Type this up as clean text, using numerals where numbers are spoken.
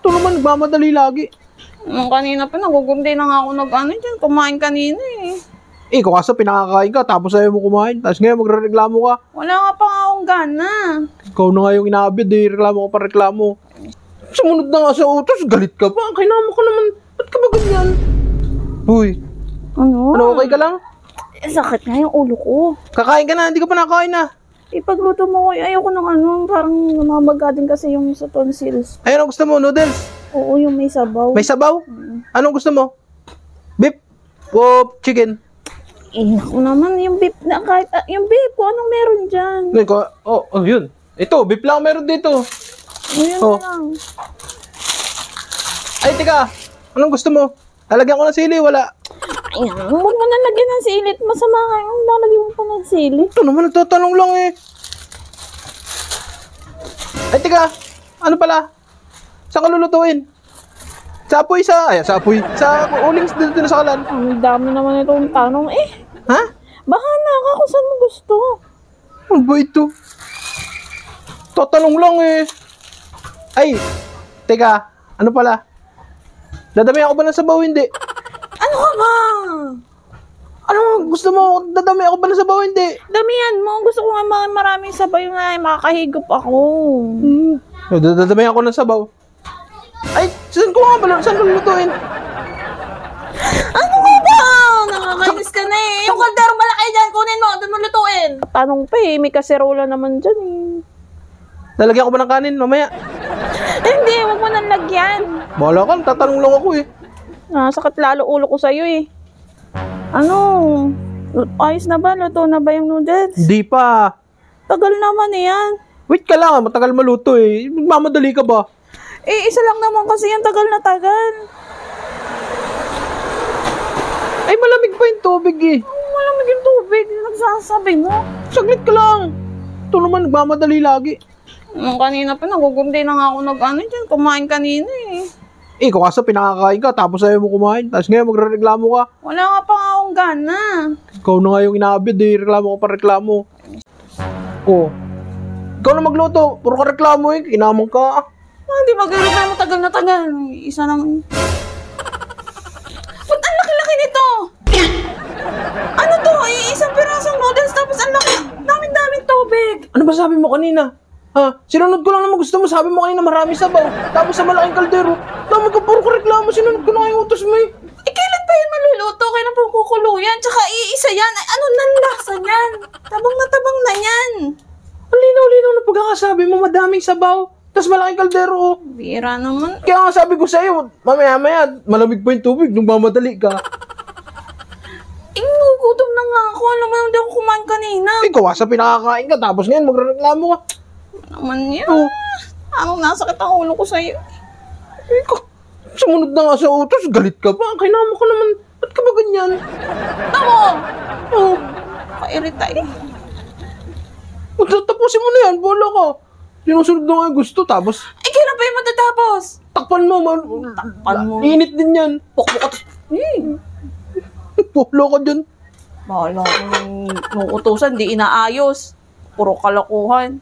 Ito naman, nagmamadali lagi. Kanina pa, nagugundi na nga ako nag-ano dyan. Kumain kanina eh. Eh, kung kaso pinakakain ka, tapos ayaw mo kumain. Tapos ngayon, magre-reklamo ka. Wala nga pa nga akong gana. Ikaw na nga yung inaabid, eh. Reklamo ka pa reklamo. Sumunod na nga sa utos, galit ka pa. Kinama ka naman. Ba't ka ba ganyan? Uy. Ano? Ano, okay ka lang? Sakit nga yung ulo ko. Kakain ka na, hindi ka pa nakain na. Ipagluto mo ko, ayoko ng ano, parang namamaga din kasi yung sa tonsils. Ayun, ang gusto mo, noodles? Oo, yung may sabaw. May sabaw? Anong gusto mo? Beef o chicken? Eh, ako naman, yung beef na kahit, yung beef ko, anong meron dyan? Yun. Ito, beef lang meron dito. Yun Oh. na lang. Ay, teka. Anong gusto mo? Lalagyan ko ng sili, wala. Ay, huwag mo na lagyan ng silit. Masama ka yung lalagyan mo pa ng silit. Ito naman, nagtatanong lang eh. Ay, teka. Ano pala? Saan ka lulutuin? Sa apoy sa uling dito na sa kalan. Ang dami naman itong tanong eh. Ha? Baka na ka kung saan mo gusto. Ano ba ito? Tatanong lang eh. Ay, teka. Ano pala? Dadami ako ba ng sabaw? Hindi. Ano ka ba? Ano gusto mo? Dadami ako ba ng sabaw? Hindi. Damihan mo. Gusto ko nga maraming sabay na makakahigop ako. Dadami ako ng sabaw. Ay, saan ko nga ba? Saan ko lulutuin? Ano ka ba? Nakakainis ka na eh. Yung kaldero malaki dyan, kunin mo. Doon mo lutuin. Tanong pa eh. May kaserola naman dyan eh. Lalagyan ko ba ng kanin mamaya? Hindi, huwag mo nang lagyan. Bahala ka, tatanong lang ako eh. Sakit lalo ulo ko sa'yo eh. Ano? Ayos na ba? Luto na ba yung noodles? Hindi pa. Tagal naman eh yan. Wait ka lang, matagal maluto eh. Magmamadali ka ba? Eh, isa lang naman kasi yan. Tagal na tagal. Ay, malamig pa yung tubig eh. Malamig yung tubig. Nagsasabi mo. Saglit ka lang. Ito naman, nagmamadali lagi. Kanina pa, nagugundi na nga ako nag-ano dyan. Kumain kanina eh. Eh, kung kaso pinakakain ka, tapos ayaw mo kumain. Tapos ngayon, magre-reklamo ka. Wala nga pa nga akong gana. Ikaw na nga yung inaabid eh. Reklamo ka pa reklamo. Oh. Ikaw na magluto. Puro ka reklamo eh. Kinamang ka. Hindi mag-reklamo tagal na tagal. Isa lang. Ba't ang laki-laki nito? Ano to? Isang pirasong noodles tapos ang laki. Daming tubig. Ano ba sabi mo kanina? Ha? Sinunod ko lang naman gusto mo. Sabi mo kanina marami sabaw. Tapos sa malaking kaldero. Dami ka puro ka reklamo. Sinunod ko na yung utos mo eh. Eh, kailan pa yan maluluto? Kailan pa kukulo yan? Tsaka iisa yan. Ay, ano nang lasa yan? Tabang na yan. Ang linaw-linaw na pagkakasabi mo. Madaming sabaw. Tapos malaking kaldero oh. Bira naman. Kaya nga sabi ko sa'yo, mamaya-maya, malamig pa yung tubig nung mamadali ka. Gugutom na nga ako. Alam mo, hindi ako kumain kanina. Ikaw asa pinakakain ka, tapos ngayon magre-reklamo ka. Naman yan. Oh. Anong nasakit ang ulo ko sa'yo? Ikaw, sumunod na nga sa utos, galit ka pa. Kinama ka naman, ba't ka ba ganyan? Tamo! Oh, Kairita eh. tapusin mo na yan, bola ka. Sinusunod na nga yung gusto, tapos Eh, kailan pa yung matatapos? takpan mo, Takpan mo. Init din yan. Pukpuk at... Bola ka dyan. Bahala ko nung utusan, di inaayos. Puro kalokohan.